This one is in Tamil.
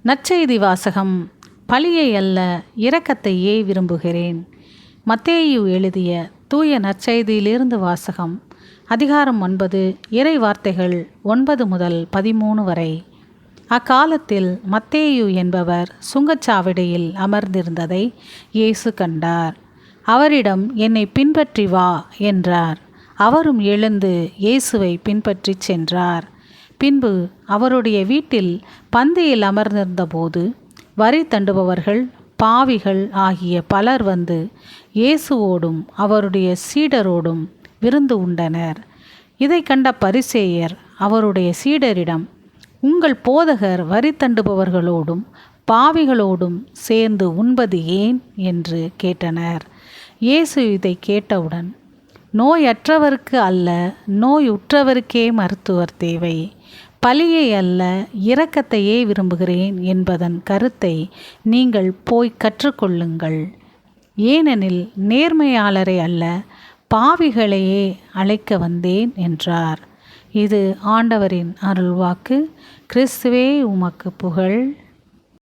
நற்செய்தி வாசகம். பலியை அல்ல, இரக்கத்தையே விரும்புகிறேன். மத்தேயு எழுதிய தூய நற்செய்தியிலிருந்து வாசகம். அதிகாரம் 9, இறை வார்த்தைகள் 9 முதல் 13 வரை. அக்காலத்தில் மத்தேயு என்பவர் சுங்கச்சாவடியில் அமர்ந்திருந்ததை இயேசு கண்டார். அவரிடம், என்னை பின்பற்றி வா என்றார். அவரும் எழுந்து இயேசுவை பின்பற்றி சென்றார். பின்பு அவருடைய வீட்டில் பந்தியில் அமர்ந்திருந்தபோது வரி தண்டுபவர்கள், பாவிகள் ஆகிய பலர் வந்து இயேசுவோடும் அவருடைய சீடரோடும் விருந்து உண்டனர். இதை கண்ட பரிசேயர் அவருடைய சீடரிடம், உங்கள் போதகர் வரி தண்டுபவர்களோடும் பாவிகளோடும் சேர்ந்து உண்பது ஏன் என்று கேட்டனர். இயேசு இதை கேட்டவுடன், நோயற்றவருக்கு அல்ல, நோயுற்றவருக்கே மருத்துவர் தேவை. பலியை அல்ல, இரக்கத்தையே விரும்புகிறேன் என்பதன் கருத்தை நீங்கள் போய் கற்றுக்கொள்ளுங்கள். ஏனெனில் நேர்மையாளரை அல்ல, பாவிகளையே அழைக்க வந்தேன் என்றார். இது ஆண்டவரின் அருள்வாக்கு. கிறிஸ்துவே உமக்கு புகழ்.